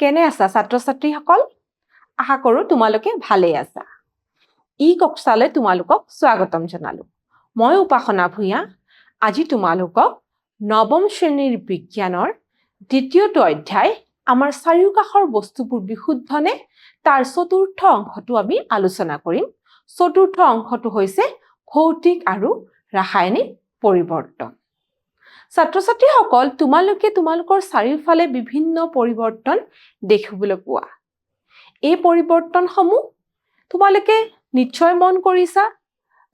কেনে আছা ছাত্ৰ-ছাত্ৰীসকল? আশা কৰোঁ তোমালোকে ভালেই আছা। কক্ষালৈ তোমালোকক স্বাগতম জনালো। মই উপাসনা ভূঞা আজি তোমালোকক নৱম শ্ৰেণীৰ বিজ্ঞানৰ দ্বিতীয়টো অধ্যায় আমাৰ চাৰিওকাষৰ বস্তুবোৰ বিশুদ্ধনে তাৰ চতুৰ্থ অংশটো আমি আলোচনা কৰিম। চতুৰ্থ অংশটো হৈছে ভৌতিক আৰু ৰাসায়নিক পৰিৱৰ্তন। ছাত্ৰ-ছাত্ৰীসকল তোমালোকে তোমালোকৰ চাৰিওফালে বিভিন্ন পৰিৱৰ্তন দেখিবলৈ পোৱা। এই পৰিৱৰ্তনসমূহ তোমালোকে নিশ্চয় মন কৰিছা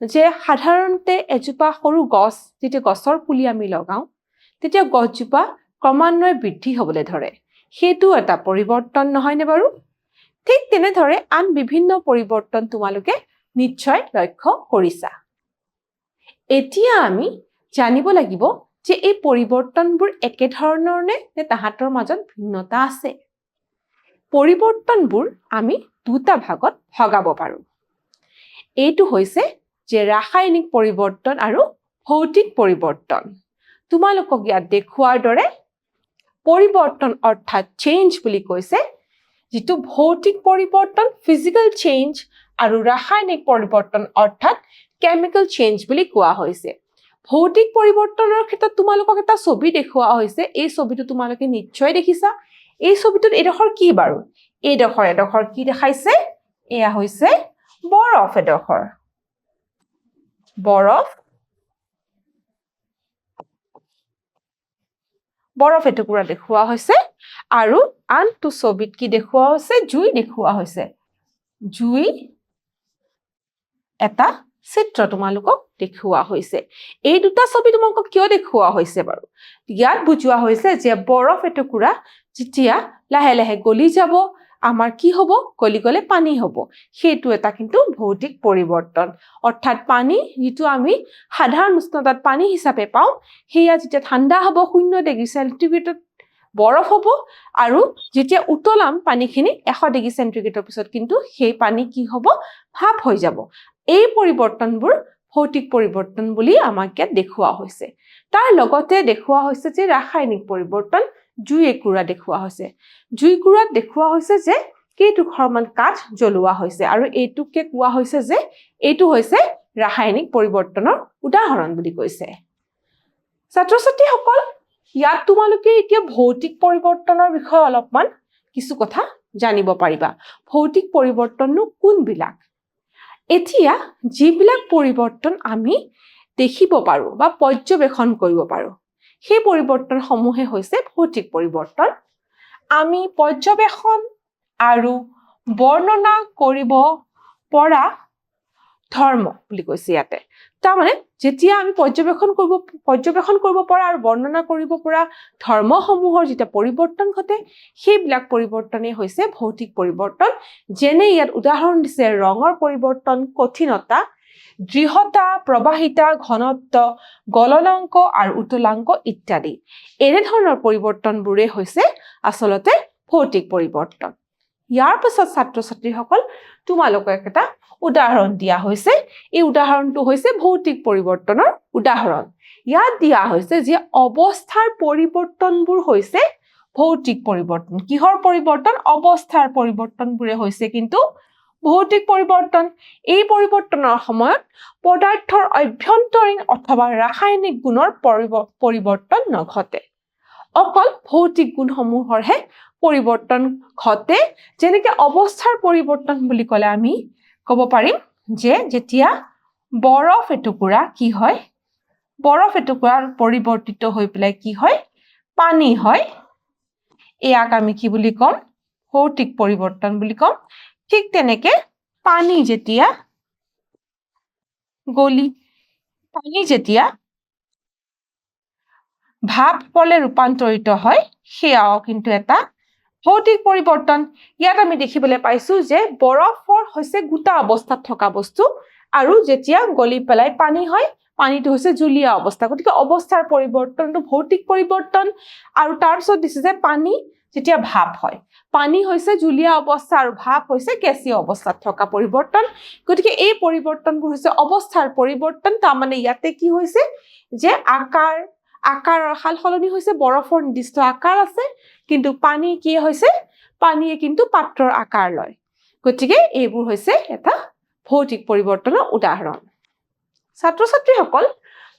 যে সাধাৰণতে এজোপা সৰু গছ যেতিয়া গছৰ পুলি আমি লগাওঁ তেতিয়া গছজোপা ক্ৰমান্বয়ে বৃদ্ধি হ'বলৈ ধৰে। সেইটো এটা পৰিৱৰ্তন নহয়নে বাৰু? ঠিক তেনেদৰে আন বিভিন্ন পৰিৱৰ্তন তোমালোকে নিশ্চয় লক্ষ্য কৰিছা। এতিয়া আমি জানিব লাগিব যে এই পৰিৱৰ্তনবোৰ একেধৰণৰ নে তাহাঁতৰ মাজত ভিন্নতা আছে। পৰিৱৰ্তনবোৰ আমি দুটা ভাগত ভগাব পাৰোঁ। এইটো হৈছে যে ৰাসায়নিক পৰিৱৰ্তন আৰু ভৌতিক পৰিৱৰ্তন। তোমালোকক ইয়াত দেখুৱাৰ দৰে পৰিৱৰ্তন অৰ্থাৎ চেঞ্জ বুলি কৈছে, যিটো ভৌতিক পৰিৱৰ্তন ফিজিকেল চেঞ্জ আৰু ৰাসায়নিক পৰিৱৰ্তন অৰ্থাৎ কেমিকেল চেঞ্জ বুলি কোৱা হৈছে। ভৌতিক পৰিৱৰ্তনৰ ক্ষেত্ৰত তোমালোকক এটা ছবি দেখুওৱা হৈছে। এই ছবিটো তোমালোকে নিশ্চয় দেখিছা। এই ছবিটোত এডোখৰ কি বাৰু? এডোখৰ কি দেখাইছে? এয়া হৈছে বৰফ এডোখৰ। বৰফ এটুকুৰা দেখুওৱা হৈছে আৰু আনটো ছবিত কি দেখুওৱা হৈছে? জুই দেখুওৱা হৈছে। জুই এটা চিত্ৰ তোমালোকক দেখুওৱা হৈছে। এই দুটা ছবি তোমালোকক কিয় দেখুওৱা হৈছে বাৰু? ইয়াত বুজোৱা হৈছে যে বৰফ এটুকুৰা যেতিয়া লাহে লাহে গলি যাব, আমাৰ কি হ'ব? গলি গলে পানী হ'ব। সেইটো এটা কিন্তু ভৌতিক পৰিৱৰ্তন। অৰ্থাৎ পানী যিটো আমি সাধাৰণ উষ্ণতাত পানী হিচাপে পাওঁ, সেয়া যেতিয়া ঠাণ্ডা হ'ব 0 ডিগ্ৰী চেণ্টিগ্ৰেডত বৰফ হ'ব আৰু যেতিয়া উতলাম পানীখিনি 100 ডিগ্ৰী চেণ্টিগ্ৰেডৰ পিছত কিন্তু সেই পানী কি হ'ব? ভাপ হৈ যাব। এই পৰিৱৰ্তনবোৰ ভৌতিক পৰিৱৰ্তন বুলি আমাক ইয়াত দেখুওৱা হৈছে। তাৰ লগতে দেখুওৱা হৈছে যে ৰাসায়নিক পৰিৱৰ্তন জুই একুৰা দেখুওৱা হৈছে। জুইকুৰাত দেখুওৱা হৈছে যে কেইটুকুৰামান কাঠ জ্বলোৱা হৈছে আৰু এইটোকে কোৱা হৈছে যে এইটো হৈছে ৰাসায়নিক পৰিৱৰ্তনৰ উদাহৰণ বুলি কৈছে। ছাত্ৰ-ছাত্ৰীসকল, ইয়াত তোমালোকে এতিয়া ভৌতিক পৰিৱৰ্তনৰ বিষয়ে অলপমান কিছু কথা জানিব পাৰিবা। ভৌতিক পৰিৱৰ্তননো কোনবিলাক? এতিয়া যিবিলাক পৰিৱৰ্তন আমি দেখিব পাৰোঁ বা পৰ্যবেক্ষণ কৰিব পাৰোঁ, সেই পৰিৱৰ্তনসমূহে হৈছে ভৌতিক পৰিৱৰ্তন। আমি পৰ্যবেক্ষণ আৰু বৰ্ণনা কৰিব পৰা ধৰ্ম বুলি কৈছে ইয়াতে। তাৰমানে যেতিয়া আমি পৰ্যবেক্ষণ কৰিব পৰা আৰু বৰ্ণনা কৰিব পৰা ধৰ্মসমূহৰ যেতিয়া পৰিৱৰ্তন ঘটে, সেইবিলাক পৰিৱৰ্তনেই হৈছে ভৌতিক পৰিৱৰ্তন। যেনে ইয়াত উদাহৰণ দিছে ৰঙৰ পৰিৱৰ্তন, কঠিনতা, দৃঢ়তা, প্ৰবাহিতা, ঘনত্ব, গলনাংক আৰু উতলাংক ইত্যাদি। এনেধৰণৰ পৰিৱৰ্তনবোৰে হৈছে আচলতে ভৌতিক পৰিৱৰ্তন। ইয়াৰ পিছত ছাত্ৰ-ছাত্ৰীসকল তোমালোকক এটা উদাহৰণ দিয়া হৈছে। এই উদাহৰণটো হৈছে ভৌতিক পৰিৱৰ্তনৰ উদাহৰণ। ইয়াত দিয়া হৈছে যে অৱস্থাৰ পৰিৱৰ্তনবোৰ হৈছে ভৌতিক পৰিৱৰ্তন। কিহৰ পৰিৱৰ্তন? অৱস্থাৰ পৰিৱৰ্তনবোৰে হৈছে কিন্তু ভৌতিক পৰিৱৰ্তন। এই পৰিৱৰ্তনৰ সময়ত পদাৰ্থৰ অভ্যন্তৰীণ অথবা ৰাসায়নিক গুণৰ পৰিৱৰ্তন নঘটে। অকল ভৌতিক গুণসমূহৰহে পৰিৱৰ্তন ঘটে। যেনেকৈ অৱস্থাৰ পৰিৱৰ্তন বুলি ক'লে আমি ক'ব পাৰিম যে যেতিয়া বৰফ এটুকুৰা কি হয়? বৰফ এটুকুৰা পৰিৱৰ্তিত হৈ পেলাই কি হয়? পানী হয়। ইয়াক আমি কি বুলি ক'ম? ভৌতিক পৰিৱৰ্তন বুলি ক'ম। ঠিক তেনেকে পানী যেতিয়া ভাপলে ৰূপান্তৰিত হয়, সেয়াও কিন্তু এটা ভৌতিক পৰিৱৰ্তন। ইয়াত আমি দেখিবলৈ পাইছো যে বৰফৰ হৈছে গোটা অৱস্থাত থকা বস্তু আৰু যেতিয়া গলি পেলাই পানী হয়, পানীটো হৈছে জুলীয়া অৱস্থা। গতিকে অৱস্থাৰ পৰিৱৰ্তনটো ভৌতিক পৰিৱৰ্তন। আৰু তাৰপিছত দিছে যে পানী যেতিয়া ভাপ হয়, পানী হৈছে জুলীয়া অৱস্থা আৰু ভাপ হৈছে গেছীয় অৱস্থাত থকা পৰিৱৰ্তন। গতিকে এই পৰিৱৰ্তনবোৰ হৈছে অৱস্থাৰ পৰিৱৰ্তন। তাৰমানে ইয়াতে কি হৈছে যে আকাৰৰ সাল সলনি হৈছে। বৰফৰ নিৰ্দিষ্ট আকাৰ আছে, কিন্তু পানী কি হৈছে? পানীয়ে কিন্তু পাত্ৰৰ আকাৰ লয় গতিকে এইবোৰ হৈছে এটা ভৌতিক পৰিৱৰ্তনৰ উদাহৰণ ছাত্ৰ ছাত্ৰীসকল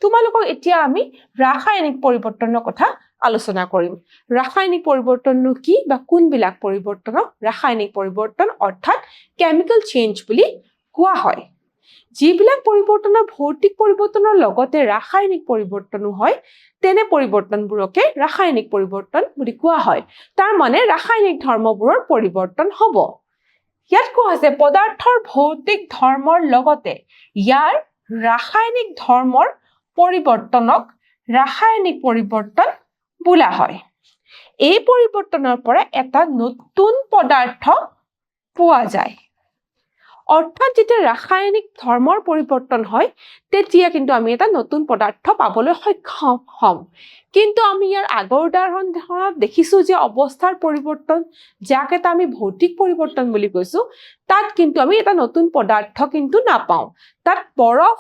তোমালোকক এতিয়া আমি ৰাসায়নিক পৰিৱৰ্তনৰ কথা আলোচনা কৰিম ৰাসায়নিক পৰিৱৰ্তননো কি বা কোনবিলাক পৰিৱৰ্তনক ৰাসায়নিক পৰিৱৰ্তন অৰ্থাৎ কেমিকেল চেঞ্জ বুলি কোৱা হয় যিবিলাক পৰিৱৰ্তনৰ ভৌতিক পৰিৱৰ্তনৰ লগতে ৰাসায়নিক পৰিৱৰ্তনো হয় তেনে পৰিৱৰ্তনবোৰকে ৰাসায়নিক পৰিৱৰ্তন বুলি কোৱা হয় তাৰ মানে ৰাসায়নিক ধৰ্মবোৰৰ পৰিৱৰ্তন হ'ব ইয়াত কোৱা হৈছে পদাৰ্থৰ ভৌতিক ধৰ্মৰ লগতে ইয়াৰ ৰাসায়নিক ধৰ্মৰ পৰিৱৰ্তনক ৰাসায়নিক পৰিৱৰ্তন বোলা হয় এই পৰিৱৰ্তনৰ পৰা এটা নতুন পদাৰ্থ পোৱা যায় অৰ্থাৎ যেতিয়া ৰাসায়নিক ধৰ্মৰ পৰিৱৰ্তন হয় তেতিয়া কিন্তু আমি এটা নতুন পদাৰ্থ পাবলৈ সক্ষম হ'ম কিন্তু আমি ইয়াৰ আগৰ উদাহৰণত দেখিছো যে অৱস্থাৰ পৰিৱৰ্তন যাক এটা আমি ভৌতিক পৰিৱৰ্তন বুলি কৈছো তাত কিন্তু আমি এটা নতুন পদাৰ্থ কিন্তু নাপাওঁ তাত বৰফ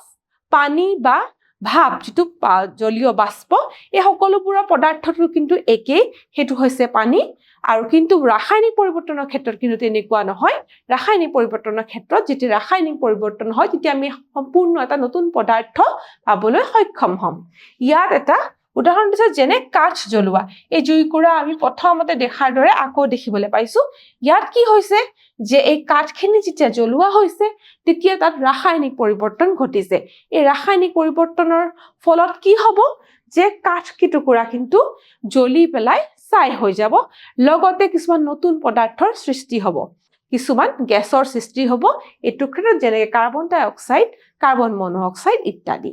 পানী বা ভাপ যেটো জলীয় বাষ্প এই সকলোবোৰ পদাৰ্থটো কিন্তু একেই হেতু হৈছে পানী আৰু কিন্তু ৰাসায়নিক পৰিৱৰ্তনৰ ক্ষেত্ৰত কিন্তু তেনেকুৱা নহয় ৰাসায়নিক পৰিৱৰ্তনৰ ক্ষেত্ৰত যেতিয়া ৰাসায়নিক পৰিৱৰ্তন হয় তেতিয়া আমি সম্পূৰ্ণ এটা নতুন পদাৰ্থ পাবলৈ সক্ষম হ'ম ইয়াত এটা উদাহৰণ দিছে যেনে কাঠ জ্বলোৱা এই জুইকুৰা আমি প্ৰথমতে দেখাৰ দৰে আকৌ দেখিবলৈ পাইছো ইয়াত কি হৈছে যে এই কাঠখিনি যেতিয়া জ্বলোৱা হৈছে তেতিয়া তাত ৰাসায়নিক পৰিৱৰ্তন ঘটিছে এই ৰাসায়নিক পৰিৱৰ্তনৰ ফলত কি হ'ব যে কাঠ টুকুৰা কিন্তু জ্বলি পেলাই ছাই হৈ যাব লগতে কিছুমান নতুন পদাৰ্থৰ সৃষ্টি হ'ব কিছুমান গেছৰ সৃষ্টি হ'ব এইটো ক্ষেত্ৰত যেনে কাৰ্বন ডাই অক্সাইড কাৰ্বন মনোঅক্সাইড ইত্যাদি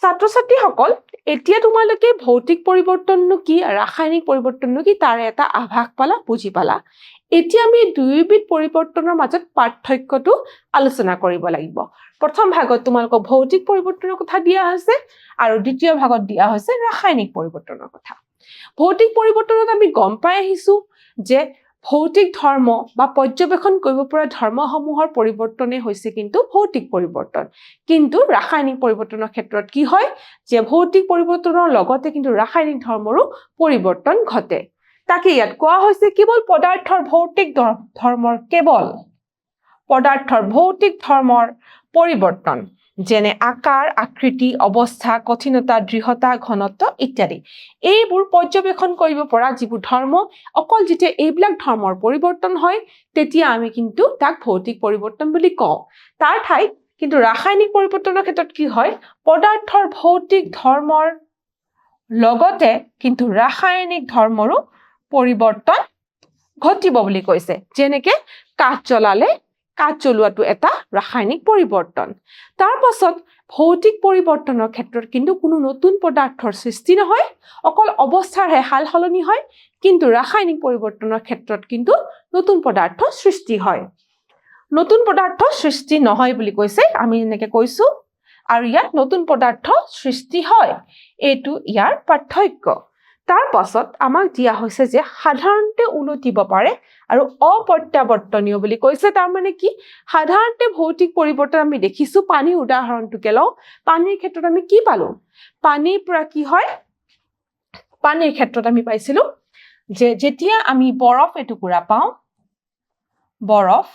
ছাত্ৰ ছাত্ৰীসকল এতিয়া তোমালোকে ভৌতিক পৰিৱৰ্তননো কি ৰাসায়নিক পৰিৱৰ্তননো কি তাৰ এটা আভাস পালা বুজি পালা এতিয়া আমি দুয়োবিধ পৰিৱৰ্তনৰ মাজত পাৰ্থক্যটো আলোচনা কৰিব লাগিব প্ৰথম ভাগত তোমালোকক ভৌতিক পৰিৱৰ্তনৰ কথা দিয়া হৈছে আৰু দ্বিতীয় ভাগত দিয়া হৈছে ৰাসায়নিক পৰিৱৰ্তনৰ কথা ভৌতিক পৰিৱৰ্তনত আমি গম পাই আহিছো যে ভৌতিক ধৰ্ম বা পৰ্যবেক্ষণ কৰিব পৰা ধৰ্মসমূহৰ পৰিৱৰ্তনে হৈছে কিন্তু ভৌতিক পৰিৱৰ্তন কিন্তু ৰাসায়নিক পৰিৱৰ্তনৰ ক্ষেত্ৰত কি হয় যে ভৌতিক পৰিৱৰ্তনৰ লগতে কিন্তু ৰাসায়নিক ধৰ্মৰো পৰিৱৰ্তন ঘটে তাকে ইয়াত কোৱা হৈছে কেৱল পদাৰ্থৰ ভৌতিক ধৰ্মৰ কেৱল পদাৰ্থৰ ভৌতিক ধৰ্মৰ পৰিৱৰ্তন যেনে আকাৰ আকৃতি অৱস্থা কঠিনতা দৃঢ়তা ঘনত্ব ইত্যাদি এইবোৰ পৰ্যবেক্ষণ কৰিব পৰা যিবোৰ ধৰ্ম অকল যেতিয়া এইবিলাক ধৰ্মৰ পৰিৱৰ্তন হয় তেতিয়া আমি কিন্তু তাক ভৌতিক পৰিৱৰ্তন বুলি কওঁ তাৰ ঠাইত কিন্তু ৰাসায়নিক পৰিৱৰ্তনৰ ক্ষেত্ৰত কি হয় পদাৰ্থৰ ভৌতিক ধৰ্মৰ লগতে কিন্তু ৰাসায়নিক ধৰ্মৰো পৰিৱৰ্তন ঘটিব বুলি কৈছে যেনেকে কাঠ জ্বলালে কাঠ জ্বলোৱাটো এটা ৰাসায়নিক পৰিৱৰ্তন তাৰ পাছত ভৌতিক পৰিৱৰ্তনৰ ক্ষেত্ৰত কিন্তু কোনো নতুন পদাৰ্থৰ সৃষ্টি নহয় অকল অৱস্থাৰহে হাল সলনি হয় কিন্তু ৰাসায়নিক পৰিৱৰ্তনৰ ক্ষেত্ৰত কিন্তু নতুন পদাৰ্থ সৃষ্টি হয় নতুন পদাৰ্থ সৃষ্টি নহয় বুলি কৈছে আমি এনেকে কৈছো আৰু ইয়াত নতুন পদাৰ্থ সৃষ্টি হয় এইটো ইয়াৰ পাৰ্থক্য তাৰ পাছত আমাক দিয়া হৈছে যে সাধাৰণতে উলটিব পাৰে আৰু অপ্ৰত্যাৱৰ্তনীয় বুলি কৈছে তাৰ মানে কি সাধাৰণতে ভৌতিক পৰিৱৰ্তন আমি দেখিছো পানীৰ উদাহৰণটোকে লওঁ পানীৰ ক্ষেত্ৰত আমি কি পালো পানীৰ পৰা কি হয় পানীৰ ক্ষেত্ৰত আমি পাইছিলো যে যেতিয়া আমি বৰফ এটুকুৰা পাওঁ বৰফ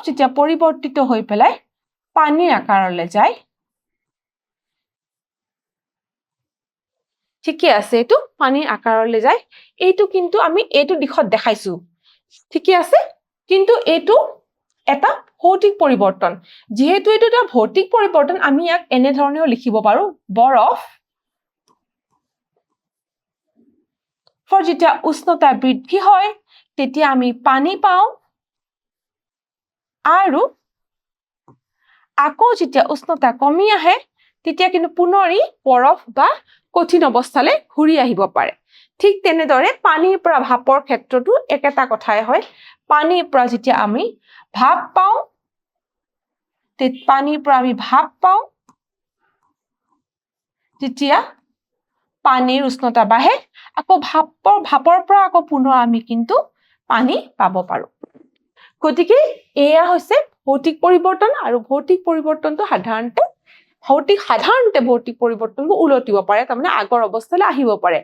যেতিয়া পৰিৱৰ্তিত হৈ পেলাই পানীৰ আকাৰলৈ যায় ঠিকে আছে এইটো পানীৰ আকাৰলৈ যায় এইটো কিন্তু আমি এইটো দিশত দেখাইছো ঠিকে আছে কিন্তু এইটো এটা ভৌতিক পৰিৱৰ্তন যেহেতু এইটো এটা ভৌতিক পৰিৱৰ্তন আমি ইয়াক এনে ধৰণেও লিখিব পাৰো বৰফ যেতিয়া উষ্ণতা বৃদ্ধি হয় তেতিয়া আমি পানী পাওঁ আৰু আকৌ যেতিয়া উষ্ণতা কমি আহে তেতিয়া কিন্তু পুনৰি বৰফ বা কঠিন অৱস্থালৈ ঘূৰি আহিব পাৰে ঠিক তেনেদৰে পানীৰ পৰা ভাপৰ ক্ষেত্ৰতো একেটা কথাই হয় পানীৰ পৰা যেতিয়া আমি ভাপ পাওঁ তেতিয়া পানীৰ উষ্ণতা বাঢ়ে আকৌ ভাপৰ পৰা আকৌ পুনৰ আমি কিন্তু পানী পাব পাৰো গতিকে এয়া হৈছে ভৌতিক পৰিৱৰ্তন আৰু ভৌতিক পৰিৱৰ্তনটো সাধাৰণতে ভৌতিক পৰিৱৰ্তনটো উলটিব পাৰে তাৰমানে আগৰ অৱস্থালৈ আহিব পাৰে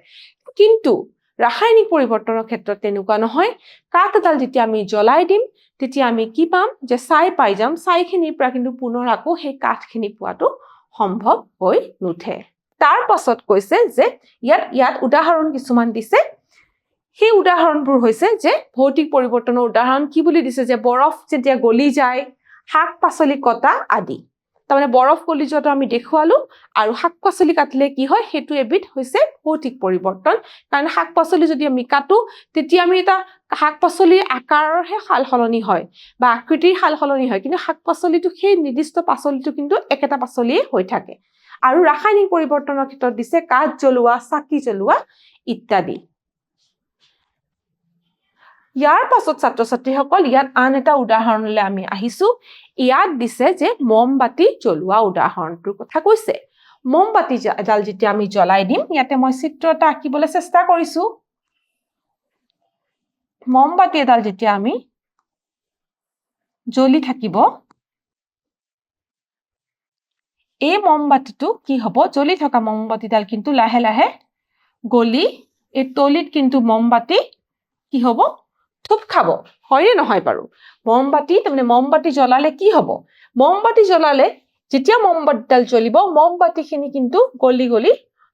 কিন্তু ৰাসায়নিক পৰিৱৰ্তনৰ ক্ষেত্ৰত তেনেকুৱা নহয় কাঠ এডাল যেতিয়া আমি জ্বলাই দিম তেতিয়া আমি কি পাম যে ছাই পাই যাম ছাইখিনিৰ পৰা কিন্তু পুনৰ আকৌ সেই কাঠখিনি পোৱাটো সম্ভৱ হৈ নুঠে তাৰ পাছত কৈছে যে ইয়াত উদাহৰণ কিছুমান দিছে সেই উদাহৰণবোৰ হৈছে যে ভৌতিক পৰিৱৰ্তনৰ উদাহৰণ কি বুলি দিছে যে বৰফ যেতিয়া গলি যায় শাক-পাচলি কটা আদি তাৰমানে বৰফ গলি যোৱাটো আমি দেখুৱালো আৰু শাক-পাচলি কাটিলে কি হয় সেইটো এবিধ হৈছে ভৌতিক পৰিৱৰ্তন কাৰণ শাক-পাচলি যদি আমি কাটো তেতিয়া আমি এটা শাক-পাচলিৰ আকাৰৰহে সালসলনি হয় বা আকৃতিৰ সালসলনি হয় কিন্তু শাক-পাচলিটো সেই নিৰ্দিষ্ট পাচলিটো কিন্তু একেটা পাচলিয়ে হৈ থাকে আৰু ৰাসায়নিক পৰিৱৰ্তনৰ ক্ষেত্ৰত দিছে কাঠ জ্বলোৱা চাকি জ্বলোৱা ইত্যাদি ইয়াৰ পাছত ছাত্ৰ-ছাত্ৰীসকল ইয়াত আন এটা উদাহৰণলৈ আমি আহিছো ইয়াত দিছে যে মমবাতি জ্বলোৱা উদাহৰণটোৰ কথা কৈছে মমবাতি এডাল যেতিয়া আমি জ্বলাই দিম ইয়াতে মই চিত্ৰ এটা আঁকিবলৈ চেষ্টা কৰিছো মমবাতি এডাল যেতিয়া আমি জ্বলি থাকিব এই মমবাতিটো কি হ'ব জ্বলি থকা মমবাতিডাল কিন্তু লাহে লাহে গলি এই তলিত কিন্তু মমবাতি কি হ'ব থুপ খাব হয়নে নহয় বাৰু মমবাতি তাৰমানে মমবাতি জ্বলালে কি হ'ব মমবাতি জ্বলালে যেতিয়া মমবাতিডাল জ্বলিব মমবাতিখিনি কিন্তু গলি গলি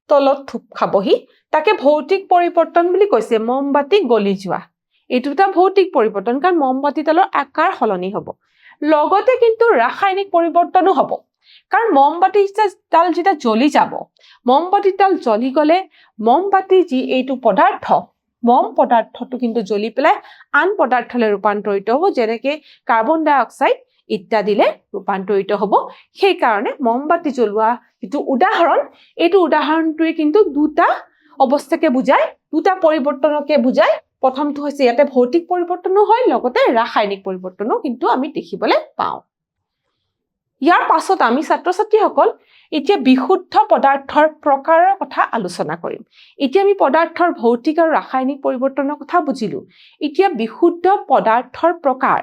তলত থুপ খাবহি তাকে ভৌতিক পৰিৱৰ্তন বুলি কৈছে মমবাতি গলি যোৱা এইটো এটা ভৌতিক পৰিৱৰ্তন কাৰণ মমবাতিডালৰ আকাৰ সলনি হ'ব লগতে কিন্তু ৰাসায়নিক পৰিৱৰ্তনো হ'ব কাৰণ মমবাতিডাল যেতিয়া জ্বলি যাব মমবাতিডাল জ্বলি গ'লে মমবাতি যি এইটো পদাৰ্থ মম পদাৰ্থটো কিন্তু জ্বলি পেলাই আন পদাৰ্থলৈ ৰূপান্তৰিত হ'ব যেনেকৈ কাৰ্বন ডাই অক্সাইড ইত্যাদিলে ৰূপান্তৰিত হ'ব সেই কাৰণে মমবাতি জ্বলোৱা যিটো উদাহৰণ এইটো উদাহৰণটোৱে কিন্তু দুটা অৱস্থাকে বুজায় দুটা পৰিৱৰ্তনকে বুজায় প্ৰথমটো হৈছে ইয়াতে ভৌতিক পৰিৱৰ্তনো হয় লগতে ৰাসায়নিক পৰিৱৰ্তনো কিন্তু আমি দেখিবলৈ পাওঁ ইয়াৰ পাছত আমি ছাত্ৰ-ছাত্ৰীসকল এতিয়া বিশুদ্ধ পদাৰ্থৰ প্ৰকাৰৰ কথা আলোচনা কৰিম এতিয়া আমি পদাৰ্থৰ ভৌতিক আৰু ৰাসায়নিক পৰিৱৰ্তনৰ কথা বুজিলো এতিয়া বিশুদ্ধ পদাৰ্থৰ প্ৰকাৰ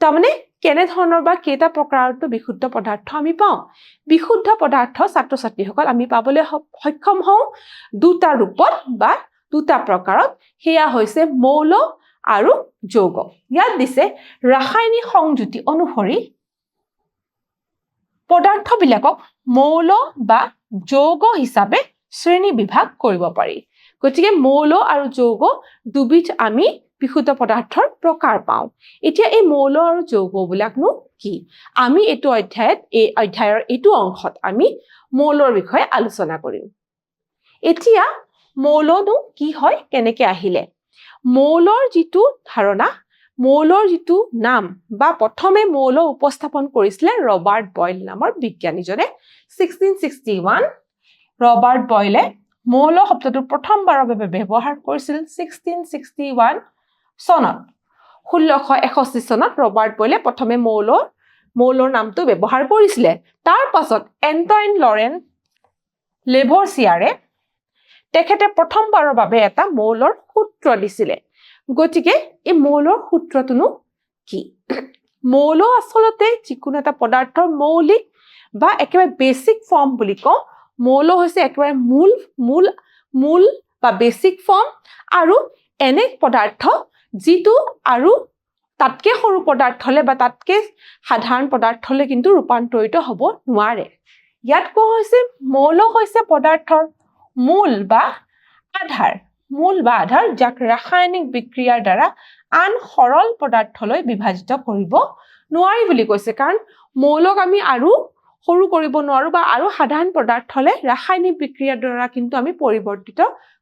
তাৰমানে কেনে ধৰণৰ বা কেইটা প্ৰকাৰটো বিশুদ্ধ পদাৰ্থ আমি পাওঁ বিশুদ্ধ পদাৰ্থ ছাত্ৰ-ছাত্ৰীসকল আমি পাবলৈ সক্ষম হওঁ দুটা ৰূপত বা দুটা প্ৰকাৰত সেয়া হৈছে মৌল আৰু যৌগ ইয়াত দিছে ৰাসায়নিক সংযুতি অনুসৰি পদাৰ্থবিলাকক মৌল বা যৌগ হিচাপে শ্ৰেণী বিভাগ কৰিব পাৰি গতিকে মৌল আৰু যৌগ দুবিধ আমি বিশুদ্ধ পদাৰ্থৰ প্ৰকাৰ পাওঁ এতিয়া এই মৌল আৰু যৌগবিলাকনো কি আমি এইটো অধ্যায়ৰ এইটো অংশত আমি মৌলৰ বিষয়ে আলোচনা কৰিম এতিয়া মৌলনো কি হয় কেনেকৈ আহিলে মৌলৰ যিটো ধাৰণা মৌলৰ যিটো নাম বা প্ৰথমে মৌল উপস্থাপন কৰিছিলে ৰবাৰ্ট বয়েল নামৰ বিজ্ঞানীজনে 1661 ৰবাৰ্ট বয়েলে মৌল শব্দটো প্ৰথমবাৰৰ বাবে ব্যৱহাৰ কৰিছিল 1661 চনত 1661 চনত ৰবাৰ্ট বয়েলে প্ৰথমে মৌলৰ নামটো ব্যৱহাৰ কৰিছিলে তাৰ পাছত এণ্টইন লৰেন্স লেভৰচিয়াৰে তেখেতে প্ৰথমবাৰৰ বাবে এটা মৌলৰ সূত্ৰ দিছিলে গতিকে এই মৌলৰ সূত্ৰটোনো কি মৌল আচলতে যিকোনো এটা পদাৰ্থৰ মৌলিক বা একেবাৰে বেসিক ফৰ্ম বুলি কওঁ মৌল হৈছে একেবাৰে মূল বা বেসিক ফৰ্ম আৰু এনে পদাৰ্থ যিটো আৰু তাতকে সৰু পদাৰ্থলে বা তাতকে সাধাৰণ পদাৰ্থলে কিন্তু ৰূপান্তৰিত হ'ব নোৱাৰে ইয়াত কোৱা হৈছে মৌল হৈছে পদাৰ্থৰ মূল বা আধাৰ যাক ৰাসায়নিক বিক্ৰিয়াৰ দ্বাৰা আন সৰল পদাৰ্থলৈ বিভাজিত কৰিব নোৱাৰি বুলি কৈছে কাৰণ মৌলক আমি আৰু সৰু কৰিব নোৱাৰো বা আৰু সাধাৰণ পদাৰ্থলে ৰাসায়নিক বিক্ৰিয়াৰ দ্বাৰা কিন্তু আমি পৰিৱৰ্তিত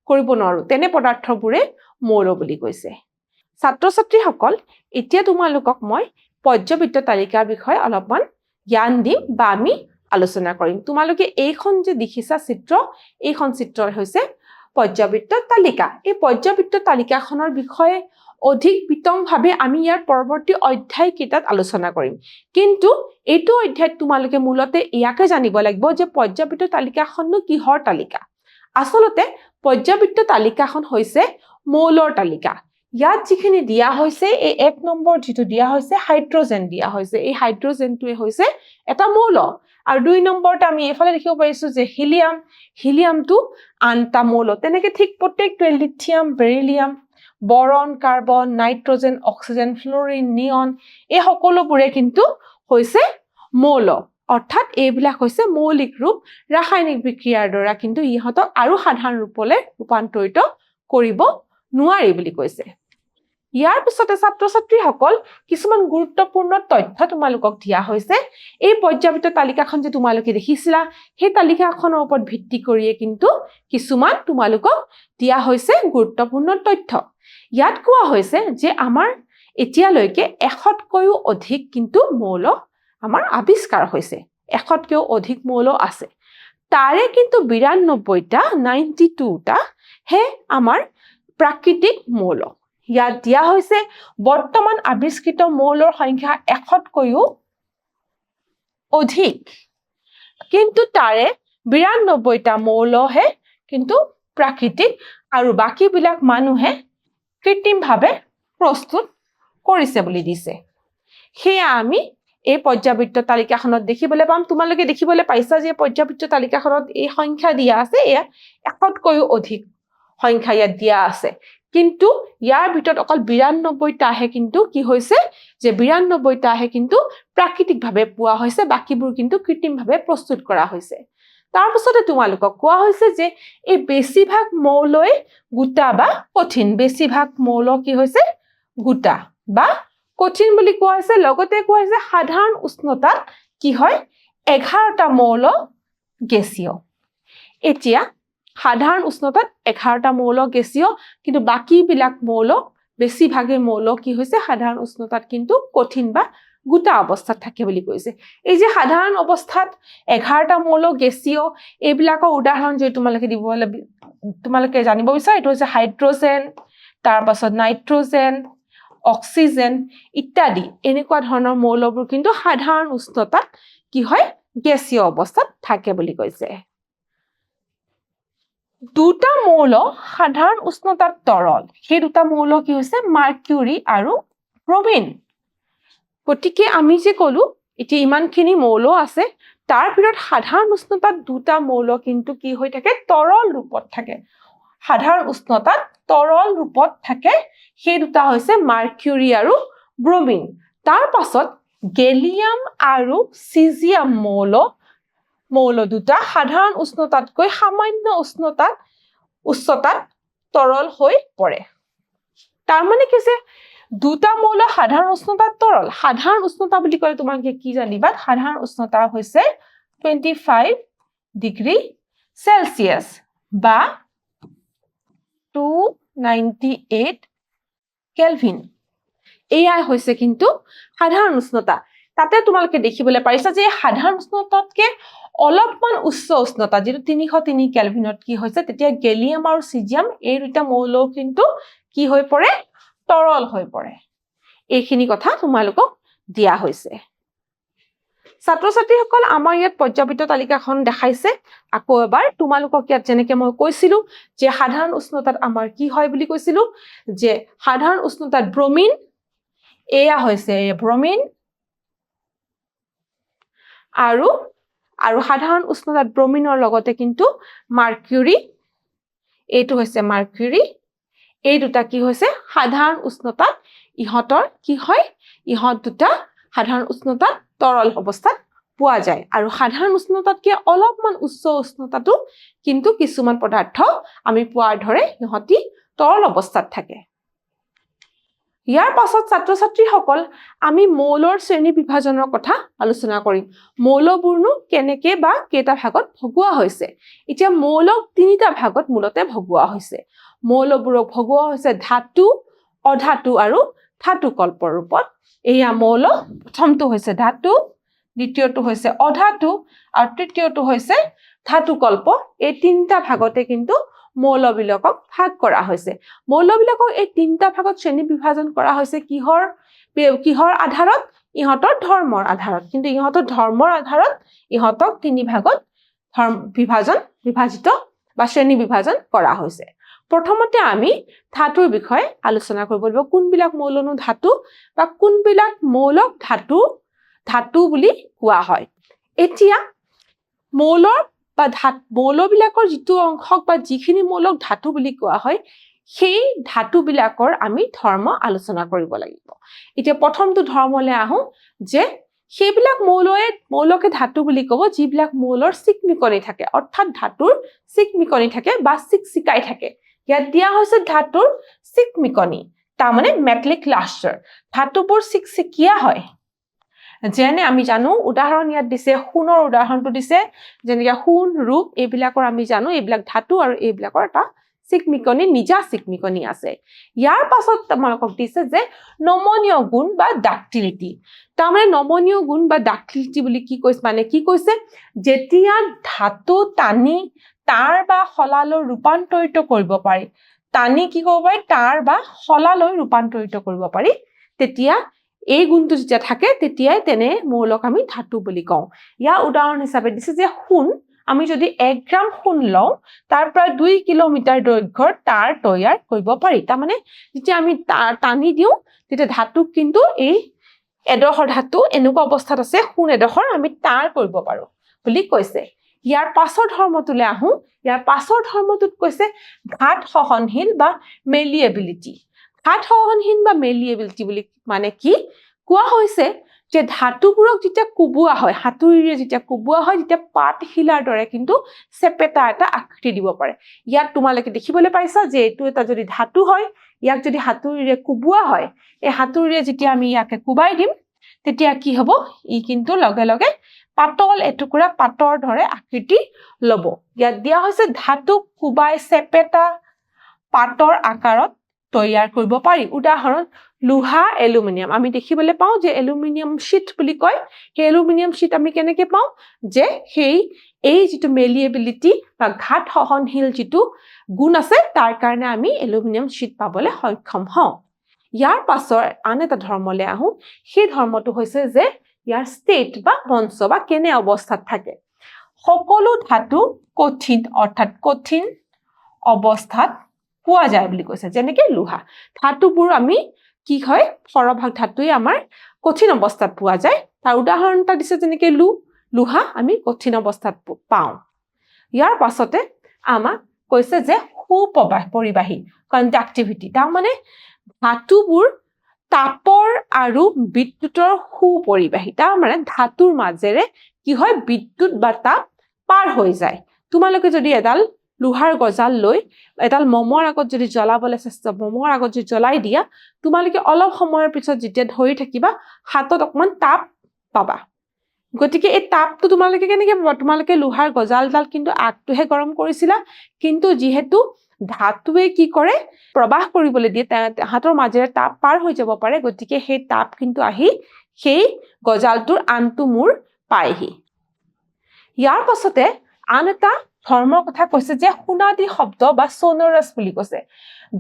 কৰিব নোৱাৰো তেনে পদাৰ্থবোৰে মৌল বুলি কৈছে ছাত্ৰ-ছাত্ৰীসকল এতিয়া তোমালোকক মই পৰ্যাবৃত্ত তালিকাৰ বিষয়ে অলপমান জ্ঞান দিম বা আমি আলোচনা কৰিম তোমালোকে এইখন যে দেখিছা চিত্ৰ এইখন চিত্ৰ হৈছে পৰ্যাবৃত্ত তালিকা এই পৰ্যাবৃত্ত তালিকাখনৰ বিষয়ে অধিক বিতংভাৱে আমি ইয়াৰ পৰৱৰ্তী অধ্যায় কেইটাত আলোচনা কৰিম কিন্তু এইটো অধ্যায়ত তোমালোকে মূলতে ইয়াকে জানিব লাগিব যে পৰ্যাবৃত্ত তালিকাখননো কিহৰ তালিকা আসলতে পৰ্যাবৃত্ত তালিকাখন হৈছে মৌলৰ তালিকা ইয়াত যিখিনি দিয়া হৈছে এই 1 নম্বৰ যেটো দিয়া হৈছে হাইড্ৰোজেন দিয়া হৈছে এই হাইড্ৰোজেনটোৱে হৈছে এটা মৌল আৰু 2 নম্বৰতে আমি এফালে দেখিব পাৰিছো যে হিলিয়াম হিলিয়ামটো আনটা মৌল তেনেকে ঠিক প্ৰত্যেকটো lithium beryllium boron carbon nitrogen oxygen fluorine neon এই সকলোবোৰে কিন্তু হৈছে মৌল অৰ্থাৎ এইবিলাক হৈছে মৌলিক ৰূপ ৰাসায়নিক বিক্ৰিয়াৰ দ্বাৰা কিন্তু ইহঁতক আৰু সাধাৰণ ৰূপলৈ ৰূপান্তৰিত কৰিব নোৱাৰি বুলি কৈছে ইয়াৰ পিছতে ছাত্ৰ ছাত্ৰীসকল কিছুমান গুৰুত্বপূৰ্ণ তথ্য তোমালোকক দিয়া হৈছে এই পৰ্যায়বৃত্ত তালিকাখন যে তোমালোকে দেখিছিলা সেই তালিকাখনৰ ওপৰত ভিত্তি কৰিয়ে কিন্তু কিছুমান তোমালোকক দিয়া হৈছে গুৰুত্বপূৰ্ণ তথ্য ইয়াত কোৱা হৈছে যে আমাৰ এতিয়ালৈকে 100কৈও অধিক কিন্তু মৌল আমাৰ আৱিষ্কাৰ হৈছে 100কৈও অধিক মৌল আছে তাৰে কিন্তু 92টা 92টা হে আমাৰ প্ৰাকৃতিক মৌল ইয়াত দিয়া হৈছে বৰ্তমান আৱিষ্কৃত মৌলৰ সংখ্যা 100কৈও অধিক কিন্তু তাৰে 92টা মৌলহে কিন্তু প্ৰাকৃতিক আৰু বাকিবিলাক মানুহে কৃত্ৰিমভাৱে প্ৰস্তুত কৰিছে বুলি দিছে সেয়া আমি এই পৰ্যায়বৃত্ত তালিকাখনত দেখিবলৈ পাম তোমালোকে দেখিবলৈ পাইছা যে পৰ্যায়বৃত্ত তালিকাখনত এই সংখ্যা দিয়া আছে এয়া 100কৈও অধিক সংখ্যা ইয়াত দিয়া আছে কিন্তু ইয়াৰ ভিতৰত অকল 92টাহে কিন্তু কি হৈছে যে 92টাহে কিন্তু প্ৰাকৃতিকভাৱে পোৱা হৈছে বাকিবোৰ কিন্তু কৃত্ৰিমভাৱে প্ৰস্তুত কৰা হৈছে তাৰ পিছতে তোমালোকক কোৱা হৈছে যে এই বেছিভাগ মৌলই গোটা বা কঠিন বেছিভাগ মৌল কি হৈছে গোটা বা কঠিন বুলি কোৱা হৈছে লগতে কোৱা হৈছে সাধাৰণ উষ্ণতাত কি হয় 11টা মৌল গেছীয় এতিয়া সাধাৰণ উষ্ণতাত 11টা মৌল গেছীয় কিন্তু বাকিবিলাক মৌল বেছিভাগে মৌল কি হৈছে সাধাৰণ উষ্ণতাত কিন্তু কঠিন বা গোটা অৱস্থাত থাকে বুলি কৈছে এই যে সাধাৰণ অৱস্থাত 11টা মৌল গেছীয় এইবিলাকৰ উদাহৰণ যে তোমালোকে জানিব বিচাৰা এইটো হৈছে হাইড্ৰজেন তাৰ পাছত নাইট্ৰজেন অক্সিজেন ইত্যাদি এনেকুৱা ধৰণৰ মৌলবোৰ কিন্তু সাধাৰণ উষ্ণতাত কি হয় গেছীয় অৱস্থাত থাকে বুলি কৈছে দুটা মৌল সাধাৰণ উষ্ণতাত তৰল সেই দুটা মৌল কি হৈছে মাৰ্কিউৰি আৰু ব্ৰমিন গতিকে আমি যে কলো এতিয়া ইমানখিনি মৌল আছে তাৰ ভিতৰত সাধাৰণ উষ্ণতাত দুটা মৌল কিন্তু কি হৈ থাকে তৰল ৰূপত থাকে সাধাৰণ উষ্ণতাত তৰল ৰূপত থাকে সেই দুটা হৈছে মাৰ্কিউৰি আৰু ব্ৰমিন তাৰ পাছত গেলিয়াম আৰু চিজিয়াম মৌল দুটা সাধাৰণ উষ্ণতাতকৈ সামান্য উচ্চতাত তৰল হৈ পৰে তাৰ মানে কি যে দুটা মৌল সাধাৰণ উষ্ণতাত তৰল সাধাৰণ উষ্ণতা বুলি ক'লে তোমালোকে কি জানিবা সাধাৰণ উষ্ণতা হৈছে 25 ডিগ্ৰী সেলসিয়াস বা 298 কেলভিন এয়া হৈছে কিন্তু সাধাৰণ উষ্ণতা তাতে তোমালোকে দেখিবলৈ পাৰিছা যে সাধাৰণ উষ্ণতাতকে অলপমান উচ্চ উষ্ণতা যেটো 303 কেলভিনত কি হৈছে তেতিয়া গেলিয়াম আৰু চিজিয়াম এই দুটা মৌল কিন্তু কি হৈ পৰে তৰল হৈ পৰে এইখিনি কথা তোমালোকক দিয়া হৈছে ছাত্ৰ ছাত্ৰীসকল আমাৰ ইয়াত পৰ্যায়বৃত্ত তালিকাখন দেখাইছে আকৌ এবাৰ তোমালোকক ইয়াত যেনেকৈ মই কৈছিলো যে সাধাৰণ উষ্ণতাত আমাৰ কি হয় বুলি কৈছিলো যে সাধাৰণ উষ্ণতাত ব্ৰমিন এয়া হৈছে ব্ৰমিন আৰু সাধাৰণ উষ্ণতাত ব্ৰমিনৰ লগতে কিন্তু মাৰ্কিউৰি এইটো হৈছে মাৰ্কিউৰি এই দুটা কি হৈছে সাধাৰণ উষ্ণতাত ইহঁতৰ কি হয় ইহঁত দুটা সাধাৰণ উষ্ণতাত তৰল অৱস্থাত পোৱা যায় আৰু সাধাৰণ উষ্ণতাতকে অলপমান উচ্চ উষ্ণতাটো কিন্তু কিছুমান পদাৰ্থ আমি পোৱাৰ ধৰে ইহঁতি তৰল অৱস্থাত থাকে ইয়াৰ পাছত ছাত্ৰ ছাত্ৰীসকল আমি মৌলৰ শ্ৰেণী বিভাজনৰ কথা আলোচনা কৰিম মৌলবোৰনো কেনেকে বা কেইটা ভাগত ভগোৱা হৈছে এতিয়া মৌলক তিনিটা ভাগত মূলতে ভগোৱা হৈছে মৌলবোৰক ভগোৱা হৈছে ধাতু অধাতু আৰু ধাতু কল্পৰ ৰূপত এয়া মৌল প্ৰথমটো হৈছে ধাতু দ্বিতীয়টো হৈছে অধাতু আৰু তৃতীয়টো হৈছে ধাতু কল্প এই তিনিটা ভাগতে কিন্তু মৌলবিলাকক ভাগ কৰা হৈছে মৌলবিলাকক এই তিনিটা ভাগত শ্ৰেণী বিভাজন কৰা হৈছে কিহৰ আধাৰত ইহঁতৰ ধৰ্মৰ আধাৰত কিন্তু ইহঁতৰ ধৰ্মৰ আধাৰত ইহঁতক তিনি ভাগত বিভাজিত বা শ্ৰেণী বিভাজন কৰা হৈছে প্ৰথমতে আমি ধাতুৰ বিষয়ে আলোচনা কৰিব লাগিব কোনবিলাক মৌলনো ধাতু বা কোনবিলাক মৌলক ধাতু বুলি কোৱা হয় এতিয়া মৌলৰ বা মৌলবিলাকৰ যিটো অংশক বা যিখিনি মৌলক ধাতু বুলি কোৱা হয় সেই ধাতুবিলাকৰ আমি ধৰ্ম আলোচনা কৰিব লাগিব এতিয়া প্ৰথমটো ধৰ্মলৈ আহো যে সেইবিলাক মৌলকে ধাতু বুলি ক'ব যিবিলাক মৌলৰ চিকমিকনি থাকে অৰ্থাৎ ধাতুৰ চিকমিকনি থাকে বা চিকচিকাই থাকে ইয়াত দিয়া হৈছে ধাতুৰ চিকমিকনি তাৰমানে মেটালিক লাষ্টাৰ ধাতুবোৰ চিকচিকিয়া হয় যেনে আমি জানো উদাহৰণ ইয়াত দিছে সোণৰ উদাহৰণটো দিছে যেনেকৈ সোণ ৰূপ এইবিলাকৰ আমি জানো এইবিলাক ধাতু আৰু এইবিলাকৰ এটা চিকমিকনি নিজা চিকমিকনি আছে ইয়াৰ পাছত তোমালোকক দিছে যে নমনীয় গুণ বা ডাক্টিলিটি তাৰমানে নমনীয় গুণ বা ডাক্টিলিটি বুলি কি কৈছে মানে কি কৈছে যেতিয়া ধাতু টানি তার বা শলালৈ ৰূপান্তৰিত কৰিব পাৰি টানি কি কৰিব পাৰি তাৰ বা শলালৈ ৰূপান্তৰিত কৰিব পাৰি তেতিয়া এই গুণটো যেতিয়া থাকে তেতিয়াই তেনে মৌলক আমি ধাতু বুলি কওঁ ইয়াৰ উদাহৰণ হিচাপে দিছে যে সোণ আমি যদি 1 গ্ৰাম সোণ লওঁ তাৰ পৰা 2 কিলোমিটাৰ দৈৰ্ঘ্যৰ তাৰ তৈয়াৰ কৰিব পাৰি তাৰমানে যেতিয়া আমি টানি দিওঁ তেতিয়া ধাতুক কিন্তু এই এডোখৰ ধাতু এনেকুৱা অৱস্থাত আছে সোণ এডোখৰ আমি তাৰ কৰিব পাৰো বুলি কৈছে ইয়াৰ পাছৰ ধৰ্মটোলৈ আহো ইয়াৰ পাছৰ ধৰ্মটোত কৈছে ঘাত সহনশীল বা মেলিয়েবিলিটি ঘাত সহনশীল বা মেলিয়েবিলিটি বুলি মানে কি কোৱা হৈছে যে ধাতুবোৰক যেতিয়া কুবোৱা হয় হাতুৰিৰে যেতিয়া কুবোৱা হয় তেতিয়া পাত হিলাৰ দৰে কিন্তু চেপেটা এটা আকৃতি দিব পাৰে ইয়াত তোমালোকে দেখিবলৈ পাইছা যে এটো এটা যদি ধাতু হয় ইয়াক যদি হাতুৰিৰে কুবোৱা হয় এই হাতুৰিৰে যেতিয়া আমি ইয়াকে কুবাই দিম তেতিয়া কি হ'ব ই কিন্তু লগে লগে পাতল এটুকুৰা পাতৰ ধৰে আকৃতি লব ইয়াত দিয়া হৈছে ধাতু কুবাই চেপেটা পাতৰ আকাৰত তৈয়াৰ কৰিব পাৰি উদাহৰণ লোহা এলুমিনিয়াম আমি দেখিবলৈ পাওঁ যে এলুমিনিয়াম শীট বুলি কয় সেই এলুমিনিয়াম শীট আমি কেনেকৈ পাওঁ যে এই যিটো মেলিয়েবিলিটি বা ঘাত সহনশীল যিটো গুণ আছে তাৰ কাৰণে আমি এলুমিনিয়াম শীট পাবলৈ সক্ষম হওঁ ইয়াৰ পাছৰ আন এটা ধৰ্মলৈ আহো সেই ধৰ্মটো হৈছে যে ইয়াৰ ষ্টেট বা মঞ্চ বা কেনে অৱস্থাত থাকে সকলো ধাতু কঠিন অৰ্থাৎ কঠিন অৱস্থাত পোৱা যায় বুলি কৈছে যেনেকৈ লোহা ধাতুবোৰ আমি কি হয় সৰভাগ ধাতুই আমাৰ কঠিন অৱস্থাত পোৱা যায় তাৰ উদাহৰণ এটা দিছে যেনেকৈ লোহা আমি কঠিন অৱস্থাত পাওঁ ইয়াৰ পাছতে আমাক কৈছে যে সুপ্ৰবাহ পৰিবাহী কণ্ডাক্টিভিটি তাৰমানে ধাতুবোৰ তাপৰ আৰু বিদ্যুতৰ সুপৰিবাহী তাৰমানে ধাতুৰ মাজেৰে কি হয় বিদ্যুৎ বা তাপ পাৰ হৈ যায় তোমালোকে যদি এডাল লোহাৰ গজাল লৈ এডাল মমৰ আগত যদি জ্বলাবলৈ চেষ্টা মমৰ আগত যদি জ্বলাই দিয়া তোমালোকে অলপ সময়ৰ পিছত যেতিয়া ধৰি থাকিবা হাতত অকমান তাপ পাবা গতিকে এই তাপটো তোমালোকে কেনেকৈ পাবা তোমালোকে লোহাৰ গজালডাল কিন্তু আগটোহে গৰম কৰিছিলা কিন্তু যিহেতু ধাতুৱে কি কৰে প্ৰবাহ কৰিবলৈ দিয়ে হাতৰ মাজেৰে তাপ পাৰ হৈ যাব পাৰে গতিকে সেই তাপ কিন্তু আহি সেই গজালটোৰ আনটো মূৰ পায়হি ইয়াৰ পাছতে আন এটা ধৰ্মৰ কথা কৈছে যে সোণালী শব্দ বা সোনৰাছ বুলি কৈছে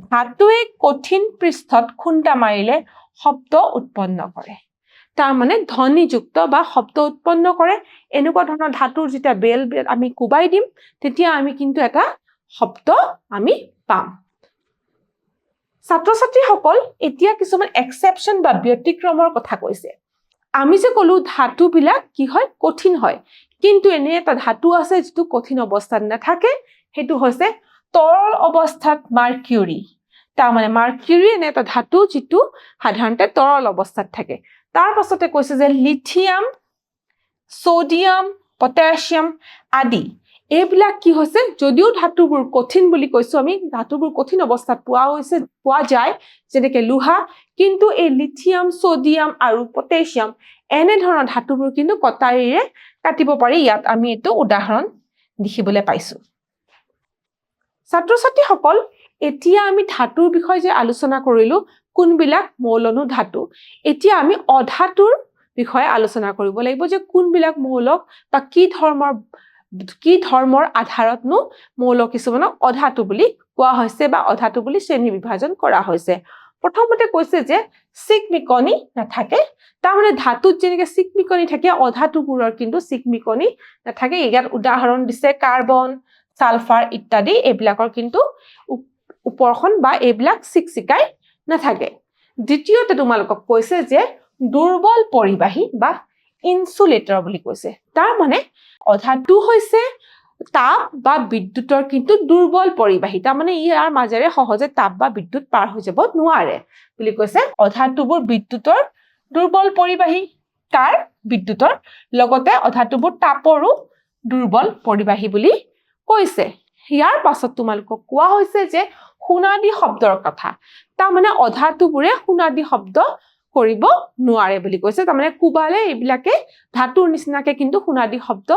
ধাতুৱে কঠিন পৃষ্ঠত খুন্দা মাৰিলে শব্দ উৎপন্ন কৰে তাৰমানে ধ্বনিযুক্ত বা শব্দ উৎপন্ন কৰে এনেকুৱা ধৰণৰ ধাতুৰ যেতিয়া বেল আমি কুবাই দিম তেতিয়া আমি কিন্তু এটা শব্দ আমি পাম ছাত্ৰ ছাত্ৰীসকল এতিয়া কিছুমান এক্সেপশ্যন বা ব্যতিক্ৰমৰ কথা কৈছে আমি যে ক'লো ধাতুবিলাক কি হয় কঠিন হয় কিন্তু এনে এটা ধাতু আছে যিটো কঠিন অৱস্থাত নাথাকে সেইটো হৈছে তৰল অৱস্থাত মাৰ্কিউৰি তাৰমানে মাৰ্কিউৰি এনে এটা ধাতু যিটো সাধাৰণতে তৰল অৱস্থাত থাকে তাৰ পাছতে কৈছে যে লিথিয়াম সোডিয়াম পটাছিয়াম আদি এইবিলাক কি হৈছে যদিও ধাতুবোৰ কঠিন বুলি কৈছো আমি ধাতুবোৰ কঠিন অৱস্থাত পোৱা যায় যেনেকৈ লোহা কিন্তু এই লিথিয়াম সোডিয়াম আৰু পটাছিয়াম এনে ধৰণৰ ধাতুবোৰ কিন্তু কটাৰীৰে কাটিব পাৰি ইয়াত আমি এইটো উদাহৰণ দেখিবলৈ পাইছো ছাত্ৰ ছাত্ৰীসকল এতিয়া আমি ধাতুৰ বিষয়ে যে আলোচনা কৰিলো কোনবিলাক মৌলনু ধাতু এতিয়া আমি অধাতুৰ বিষয়ে আলোচনা কৰিব লাগিব যে কোনবিলাক মৌলক বা কি ধৰ্মৰ আধাৰতনো মৌল কিছুমানক অধাতু বুলি কোৱা হৈছে বা অধাতু বুলি শ্ৰেণী বিভাজন কৰা হৈছে প্ৰথমতে কৈছে যে চিকমিকনি নাথাকে তাৰমানে ধাতুত যেনেকৈ চিকমিকনি থাকে অধাতুবোৰৰ কিন্তু চিকমিকনি নাথাকে ইয়াত উদাহৰণ দিছে কাৰ্বন সালফাৰ ইত্যাদি এইবিলাকৰ কিন্তু ওপৰখন বা এইবিলাক চিকচিকাই নাথাকে দ্বিতীয়তে তোমালোকক কৈছে যে দুৰ্বল পৰিবাহী বা ইনসুলেটৰ বুলি কৈছে তাৰ মানে অধাতু হৈছে তাপ বা বিদ্যুতৰ কিন্তু দুৰ্বল পৰিবাহী তাৰ মানে ইয়াৰ মাজেৰে সহজে তাপ বা বিদ্যুৎ পাৰ হৈ যাব নোৱাৰে বুলি কৈছে অধাতুবোৰ বিদ্যুতৰ দুৰ্বল পৰিবাহী কাৰ বিদ্যুতৰ লগতে অধাতুবোৰ তাপৰো দুৰ্বল পৰিবাহী বুলি কৈছে ইয়াৰ পাছত তোমালোকক কোৱা হৈছে যে সোণালী শব্দৰ কথা তাৰ মানে অধাতুবোৰে সোণালী শব্দ কৰিব নোৱাৰে বুলি কৈছে তাৰ মানে কুবালে এইবিলাকে ধাতুৰ নিচিনাকে কিন্তু সোণালী শব্দ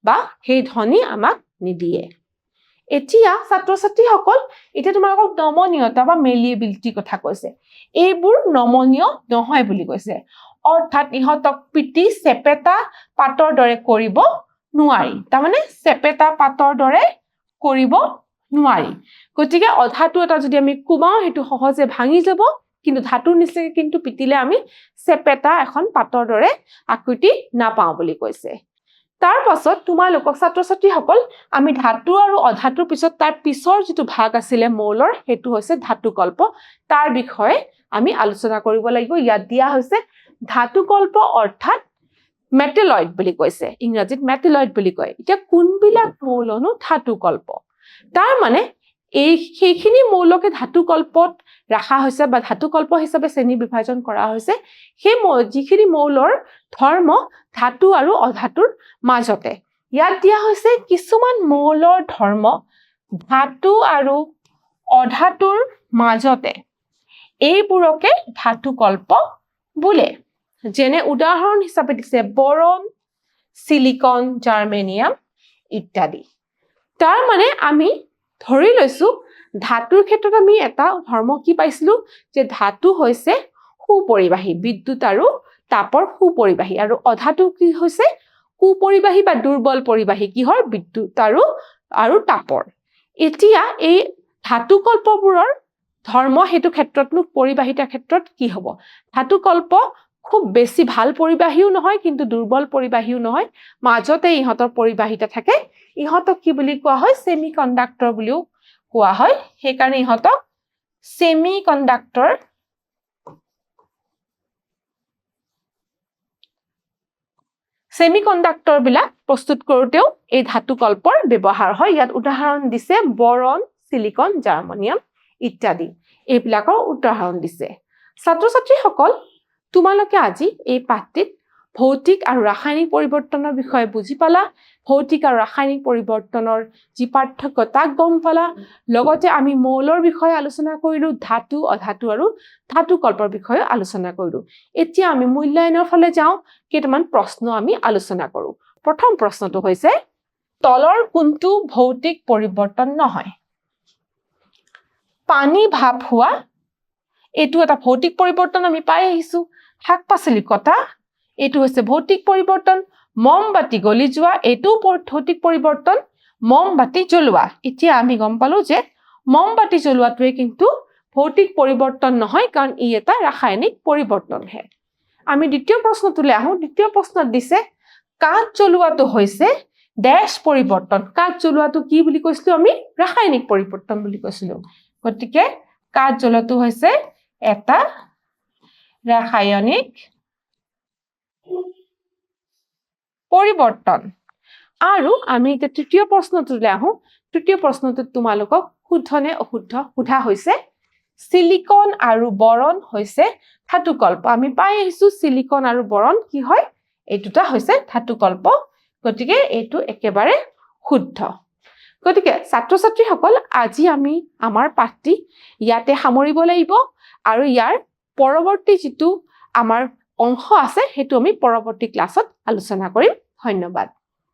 বা সেই ধ্বনি আমাক নিদিয়ে এতিয়া ছাত্ৰ-ছাত্ৰীসকল এতিয়া তোমালোকক নমনীয়তা বা মেলিয়েবিলিটিৰ কথা কৈছে এইবোৰ নমনীয় নহয় বুলি কৈছে অৰ্থাৎ ইহঁতক পিটি চেপেটা পাতৰ দৰে কৰিব নোৱাৰি তাৰ মানে চেপেটা পাতৰ দৰে কৰিব নোৱাৰি গতিকে অধাতু এটা যদি আমি কুমাও হেতু সহজে ভাঙি যাব কিন্তু ধাতুৰ নিচিনাকে কিন্তু পিটিলে আমি চেপেটা এখন পাতৰ দৰে আকৃতি নাপাওঁ বুলি কৈছে তাৰ পাছত তোমালোকক ছাত্ৰ-ছাত্ৰীসকল আমি ধাতু আৰু অধাতুৰ পিছত তাৰ পিছৰ যেটো ভাগ আছিল মৌলৰ হেতু হৈছে ধাতুকল্প তাৰ বিষয়ে আমি আলোচনা কৰিব লাগিব ইয়াত দিয়া হৈছে ধাতুকল্প অৰ্থাৎ মেটেলয়েড বুলি কৈছে ইংৰাজীত মেটেলয়েড বুলি কয় এতিয়া কোনবিলাক মৌলনো ধাতুকল্প তাৰ মানে এই সেইখিনি মৌলকে ধাতুকল্পত ৰাখা হৈছে বা ধাতুকল্প হিচাপে শ্ৰেণী বিভাজন কৰা হৈছে সেই যিখিনি মৌলৰ ধৰ্ম ধাতু আৰু অধাতুৰ মাজতে ইয়াত দিয়া হৈছে কিছুমান মৌলৰ ধৰ্ম ধাতু আৰু অধাতুৰ মাজতে এইবোৰকে ধাতুকল্প বোলে যেনে উদাহৰণ হিচাপে দিছে বৰন সিলিকন জাৰ্মেনিয়াম ইত্যাদি তাৰ মানে আমি ধৰি লৈছো ধাতুৰ ক্ষেত্ৰত আমি এটা ধৰ্ম কি পাইছিলো যে ধাতু হৈছে সুপৰিবাহী বিদ্যুৎ আৰু তাপৰ সুপৰিবাহী আৰু অধাতু কি হৈছে কুপৰিবাহী বা দুৰ্বল পৰিবাহী কিহৰ বিদ্যুৎ আৰু তাপৰ এতিয়া এই ধাতুকল্পবোৰৰ ধৰ্ম হেতু ক্ষেত্ৰতনো পৰিবাহিতাৰ ক্ষেত্ৰত কি হ'ব ধাতুকল্প খুব বেছি ভাল পৰিবাহীও নহয় কিন্তু দুৰ্বল পৰিবাহীও নহয় মাজতে ইহঁতৰ পৰিবাহিতা থাকে ইহঁতক কি বুলি কোৱা হয় সেমিকন্ডাক্টৰ বুলিও কোৱা হয় সেই কাৰণে ইহঁতক সেমিকন্ডাক্টৰ বিলাক প্ৰস্তুত কৰোতেও এই ধাতুকল্পৰ ব্যৱহাৰ হয় ইয়াত উদাহৰণ দিছে বৰন সিলিকন জাৰ্মেনিয়াম ইত্যাদি এইবিলাকৰ উদাহৰণ দিছে ছাত্ৰ-ছাত্ৰীসকল তোমালোকে আজি এই পাঠটিত ভৌতিক আৰু ৰাসায়নিক পৰিৱৰ্তনৰ বিষয়ে বুজি পালা ভৌতিক আৰু ৰাসায়নিক পৰিৱৰ্তনৰ যি পাৰ্থক্য তাক গম পালা লগতে আমি মৌলৰ বিষয়ে আলোচনা কৰিলো ধাতু অধাতু আৰু ধাতুকল্পৰ বিষয়ে আলোচনা কৰিলো এতিয়া আমি মূল্যায়নৰ ফালে যাওঁ কেইটামান প্ৰশ্ন আমি আলোচনা কৰো প্ৰথম প্ৰশ্নটো হৈছে তলৰ কোনটো ভৌতিক পৰিৱৰ্তন নহয় পানী ভাপ হোৱা এটো এটা ভৌতিক পৰিৱৰ্তন আমি পাই আহিছো শাক-পাচলি কটা এটো হৈছে ভৌতিক পৰিৱৰ্তন মমবাতি গলি যোৱা এটো ভৌতিক পৰিৱৰ্তন মমবাতি জ্বলোৱা এতিয়া আমি গম পালো যে মমবাতি জ্বলোৱাটোৱে কিন্তু ভৌতিক পৰিৱৰ্তন নহয় কাৰণ ই এটা ৰাসায়নিক পৰিৱৰ্তনহে আমি দ্বিতীয় প্ৰশ্নটোলৈ আহো দ্বিতীয় প্ৰশ্নত দিছে কাঠ জ্বলোৱাটো হৈছে ড্যাশ পৰিৱৰ্তন কাঠ জ্বলোৱাটো কি বুলি কৈছিলো আমি ৰাসায়নিক পৰিৱৰ্তন বুলি কৈছিলো গতিকে কাঠ জ্বলোৱাটো হৈছে এটা ৰাসায়নিক পৰিৱৰ্তন আৰু আমি এতিয়া তৃতীয় প্ৰশ্নটোলৈ আহো তৃতীয় প্ৰশ্নটোত তোমালোকক শুদ্ধ নে অশুদ্ধ সোধা হৈছে সিলিকন আৰু বৰন হৈছে ধাতুকল্প আমি পাই আহিছো সিলিকন আৰু বৰন কি হয় এই দুটা হৈছে ধাতুকল্প গতিকে এইটো একেবাৰে শুদ্ধ গতিকে ছাত্ৰ-ছাত্ৰীসকল আজি আমি আমাৰ পাঠটি ইয়াতে সামৰিব লাগিব আৰু ইয়াৰ পৰৱৰ্তী যেটো আমাৰ অংশ আছে হেতু আমি পৰৱৰ্তী ক্লাছত আলোচনা কৰিম ধন্যবাদ